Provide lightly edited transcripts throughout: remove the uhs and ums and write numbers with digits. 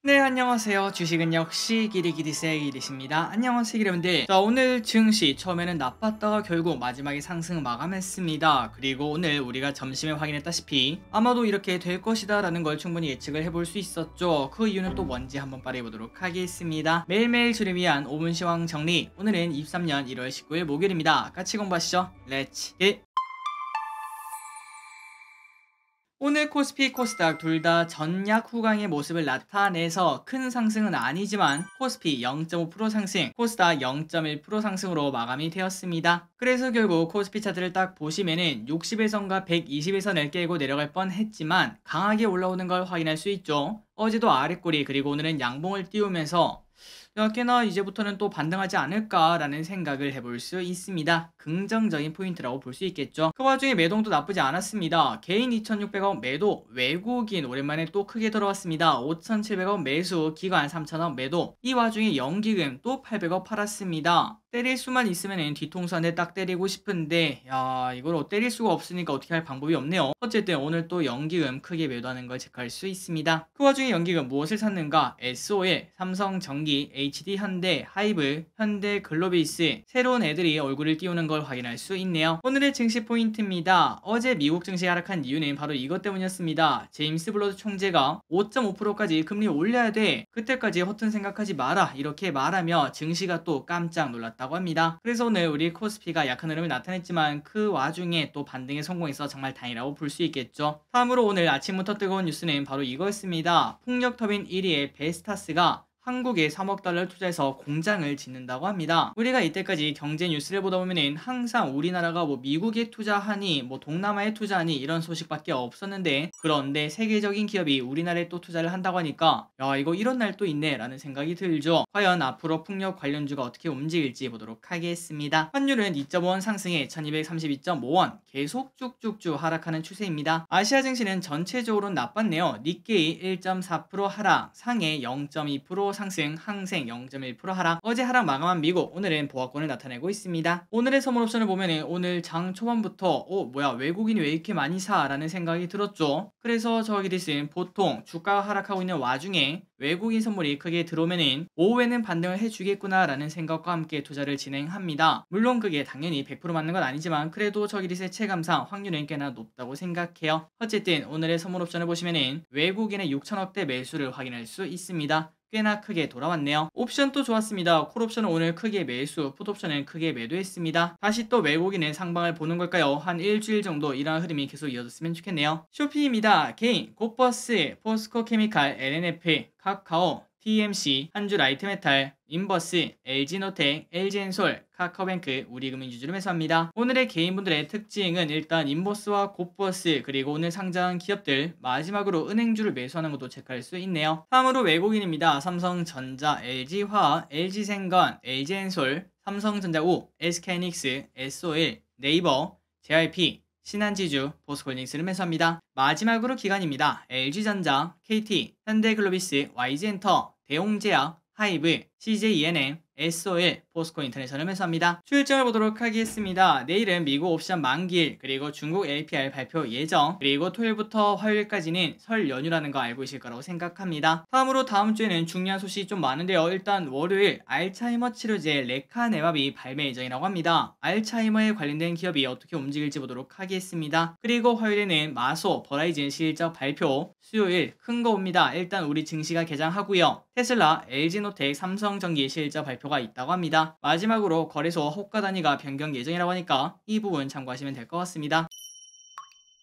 네, 안녕하세요. 주식은 역시 기리기리 세일이십니다. 안녕하세요, 여러분들. 자, 오늘 증시 처음에는 나빴다가 결국 마지막에 상승 마감했습니다. 그리고 오늘 우리가 점심에 확인했다시피 아마도 이렇게 될 것이다 라는 걸 충분히 예측을 해볼 수 있었죠. 그 이유는 또 뭔지 한번 빨아보도록 하겠습니다. 매일매일 주를 위한 5분 시황 정리. 오늘은 23년 1월 19일 목요일입니다. 같이 공부하시죠. 렛츠 기! 오늘 코스피, 코스닥 둘 다 전약 후강의 모습을 나타내서 큰 상승은 아니지만 코스피 0.5% 상승, 코스닥 0.1% 상승으로 마감이 되었습니다. 그래서 결국 코스피 차트를 딱 보시면은 60일선과 120일선을 깨고 내려갈 뻔 했지만 강하게 올라오는 걸 확인할 수 있죠. 어제도 아랫꼬리 그리고 오늘은 양봉을 띄우면서 꽤나 이제부터는 또 반등하지 않을까라는 생각을 해볼 수 있습니다. 긍정적인 포인트라고 볼 수 있겠죠. 그 와중에 매동도 나쁘지 않았습니다. 개인 2,600억 매도, 외국인 오랜만에 또 크게 들어왔습니다. 5,700억 매수, 기관 3,000억 매도. 이 와중에 연기금 또 800억 팔았습니다. 때릴 수만 있으면 뒤통수 한 대 딱 때리고 싶은데 이걸 때릴 수가 없으니까 어떻게 할 방법이 없네요. 어쨌든 오늘 또 연기금 크게 매도하는 걸 체크할 수 있습니다. 그 와중에 연기금 무엇을 샀는가? SOL, 삼성전기, HD 현대, 하이브, 현대 글로비스 새로운 애들이 얼굴을 띄우는 걸 확인할 수 있네요. 오늘의 증시 포인트입니다. 어제 미국 증시 하락한 이유는 바로 이것 때문이었습니다. 제임스 블러드 총재가 5.5%까지 금리 올려야 돼. 그때까지 허튼 생각하지 마라. 이렇게 말하며 증시가 또 깜짝 놀랐다고 합니다. 그래서 오늘 우리 코스피가 약한 흐름을 나타냈지만 그 와중에 또 반등에 성공해서 정말 다행이라고 볼 수 있겠죠. 다음으로 오늘 아침부터 뜨거운 뉴스는 바로 이거였습니다. 풍력 터빈 1위의 베스타스가 한국에 3억 달러를 투자해서 공장을 짓는다고 합니다. 우리가 이때까지 경제 뉴스를 보다 보면은 항상 우리나라가 미국에 투자하니 동남아에 투자하니 이런 소식밖에 없었는데, 그런데 세계적인 기업이 우리나라에 또 투자를 한다고 하니까 이거 이런 날 또 있네 라는 생각이 들죠. 과연 앞으로 풍력 관련주가 어떻게 움직일지 보도록 하겠습니다. 환율은 2.5원 상승해 1232.5원, 계속 쭉쭉쭉 하락하는 추세입니다. 아시아 증시는 전체적으로 나빴네요. 니케이 1.4% 하락, 상해 0.2% 상승, 항생 0.1% 하락. 어제 하락 마감한 미국, 오늘은 보합권을 나타내고 있습니다. 오늘의 선물 옵션을 보면은 오늘 장 초반부터 외국인이 왜 이렇게 많이 사? 라는 생각이 들었죠. 그래서 저기들은 보통 주가가 하락하고 있는 와중에 외국인 선물이 크게 들어오면은 오후에는 반등을 해주겠구나 라는 생각과 함께 투자를 진행합니다. 물론 그게 당연히 100% 맞는 건 아니지만 그래도 저기들의 체감상 확률은 꽤나 높다고 생각해요. 어쨌든 오늘의 선물 옵션을 보시면은 외국인의 6천억대 매수를 확인할 수 있습니다. 꽤나 크게 돌아왔네요. 옵션도 좋았습니다. 콜옵션은 오늘 크게 매수, 풋옵션은 크게 매도했습니다. 다시 또 외국인의 상방을 보는 걸까요? 한 일주일 정도 이러한 흐름이 계속 이어졌으면 좋겠네요. 쇼피입니다. 개인, 고버스, 포스코케미칼, LNF, 카카오, TMC, 한주라이트메탈, 인버스, LG노텍, LG엔솔, 카카오뱅크, 우리금융주주를 매수합니다. 오늘의 개인분들의 특징은 일단 인버스와 곱버스 그리고 오늘 상장한 기업들, 마지막으로 은행주를 매수하는 것도 체크할 수 있네요. 다음으로 외국인입니다. 삼성전자, LG화학, LG생건, LG엔솔, 삼성전자우, SK하이닉스, SOL, 네이버, JYP, 신한지주, 포스코홀딩스를 매수합니다. 마지막으로 기관입니다. LG전자, KT, 현대글로비스, YG엔터, 대웅제약, 하이브, CJENM, SOL, 포스코인터내셔널을 매수합니다. 출정을 보도록 하겠습니다. 내일은 미국 옵션 만기일, 그리고 중국 LPR 발표 예정, 그리고 토요일부터 화요일까지는 설 연휴라는 거 알고 계실 거라고 생각합니다. 다음으로 다음 주에는 중요한 소식이 좀 많은데요. 일단 월요일 알츠하이머 치료제 레카네마비 발매 예정이라고 합니다. 알츠하이머에 관련된 기업이 어떻게 움직일지 보도록 하겠습니다. 그리고 화요일에는 마소, 버라이즌 실적 발표, 수요일 큰 거 옵니다. 일단 우리 증시가 개장하고요. 테슬라, LG노텍, 삼성전기 실적 발표가 있다고 합니다. 마지막으로 거래소 호가 단위가 변경 예정이라고 하니까 이 부분 참고하시면 될 것 같습니다.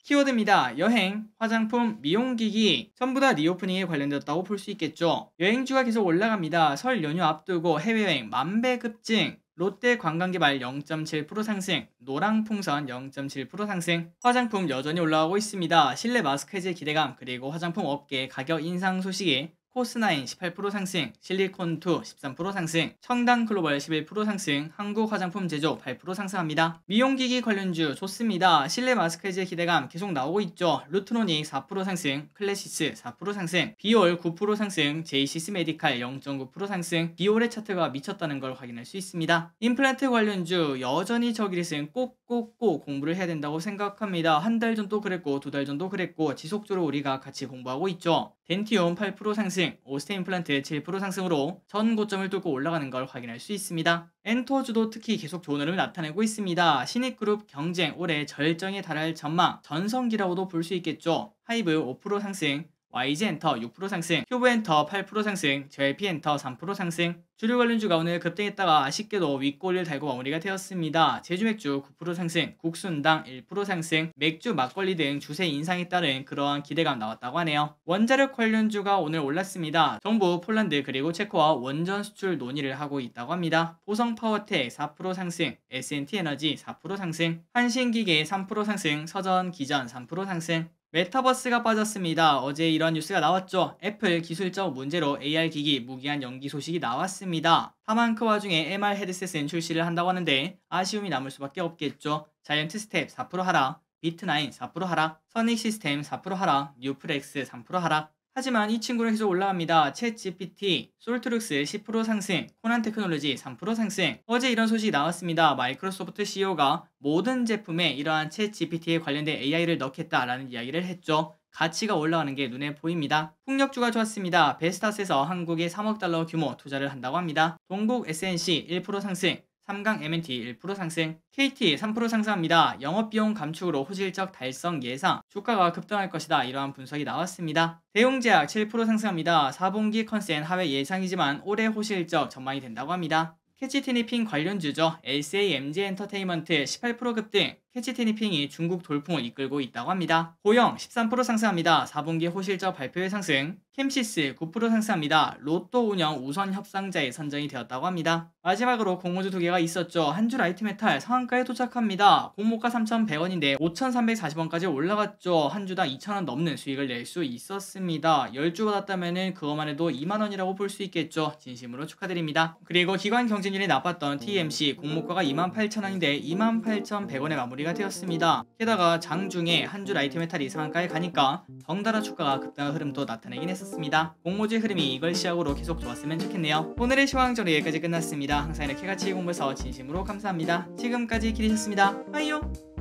키워드입니다. 여행, 화장품, 미용기기 전부 다 리오프닝에 관련되었다고 볼 수 있겠죠. 여행주가 계속 올라갑니다. 설 연휴 앞두고 해외여행 만배 급증, 롯데 관광개발 0.7% 상승, 노랑풍선 0.7% 상승, 화장품 여전히 올라가고 있습니다. 실내 마스크 해제 기대감, 그리고 화장품 업계 가격 인상 소식에 코스나인 18% 상승, 실리콘2 13% 상승, 청담글로벌 11% 상승, 한국화장품 제조 8% 상승합니다. 미용기기 관련주 좋습니다. 실내 마스크 해제 기대감 계속 나오고 있죠. 루트로닉 4% 상승, 클래시스 4% 상승, 비올 9% 상승, 제이시스 메디칼 0.9% 상승. 비올의 차트가 미쳤다는 걸 확인할 수 있습니다. 임플란트 관련주 여전히 저기리슨 꼭꼭꼭 공부를 해야 된다고 생각합니다. 한 달 전도 그랬고 두 달 전도 그랬고 지속적으로 우리가 같이 공부하고 있죠. 덴티움 8% 상승, 상승, 오스테 임플란트 7% 상승으로 전 고점을 뚫고 올라가는 걸 확인할 수 있습니다. 엔터주도 특히 계속 좋은 흐름을 나타내고 있습니다. 신익그룹 경쟁 올해 절정에 달할 전망, 전성기라고도 볼 수 있겠죠. 하이브 5% 상승, YG엔터 6% 상승, 큐브엔터 8% 상승, JYP엔터 3% 상승. 주류 관련주가 오늘 급등했다가 아쉽게도 윗골을 달고 마무리가 되었습니다. 제주맥주 9% 상승, 국순당 1% 상승, 맥주, 막걸리 등 주세 인상에 따른 그러한 기대감 나왔다고 하네요. 원자력 관련주가 오늘 올랐습니다. 정부, 폴란드 그리고 체코와 원전 수출 논의를 하고 있다고 합니다. 보성파워텍 4% 상승, S&T에너지 4% 상승, 한신기계 3% 상승, 서전기전 3% 상승. 메타버스가 빠졌습니다. 어제 이런 뉴스가 나왔죠. 애플 기술적 문제로 AR기기 무기한 연기 소식이 나왔습니다. 다만 그 와중에 MR 헤드셋은 출시를 한다고 하는데 아쉬움이 남을 수밖에 없겠죠. 자이언트 스텝 4% 하락, 비트9 4% 하락, 선익 시스템 4% 하락, 뉴플렉스 3% 하락. 하지만 이 친구는 계속 올라갑니다. 챗GPT, 솔트룩스 10% 상승, 코난 테크놀로지 3% 상승. 어제 이런 소식이 나왔습니다. 마이크로소프트 CEO가 모든 제품에 이러한 챗GPT에 관련된 AI를 넣겠다라는 이야기를 했죠. 가치가 올라가는 게 눈에 보입니다. 풍력주가 좋았습니다. 베스타스에서 한국에 3억 달러 규모 투자를 한다고 합니다. 동국 SNC 1% 상승, 삼강 M&T 1% 상승, KT 3% 상승합니다. 영업비용 감축으로 호실적 달성 예상, 주가가 급등할 것이다. 이러한 분석이 나왔습니다. 대웅제약 7% 상승합니다. 4분기 컨센 하회 예상이지만 올해 호실적 전망이 된다고 합니다. 캐치티니핑 관련주죠. LCA-MG 엔터테인먼트 18% 급등, 캐치티니핑이 중국 돌풍을 이끌고 있다고 합니다. 고영 13% 상승합니다. 4분기 호실적 발표회 상승, 캠시스 9% 상승합니다. 로또 운영 우선 협상자에 선정이 되었다고 합니다. 마지막으로 공모주 2개가 있었죠. 한주 라이트메탈 상한가에 도착합니다. 공모가 3,100원인데 5,340원까지 올라갔죠. 한주당 2,000원 넘는 수익을 낼 수 있었습니다. 10주 받았다면 그것만 해도 2만원이라고 볼 수 있겠죠. 진심으로 축하드립니다. 그리고 기관 경쟁률이 나빴던 TMC 공모가가 28,000원인데 28,100원에 마무리가 되었습니다. 게다가 장중에 한주 라이트메탈이 상한가에 가니까 덩달아 주가가 급등한 흐름도 나타내긴 했었습니다. 공모주의 흐름이 이걸 시작으로 계속 좋았으면 좋겠네요. 오늘의 시황정리 여기까지 끝났습니다. 항상 이렇게 같이 공부해서 진심으로 감사합니다. 지금까지 기리셨습니다. 빠이요.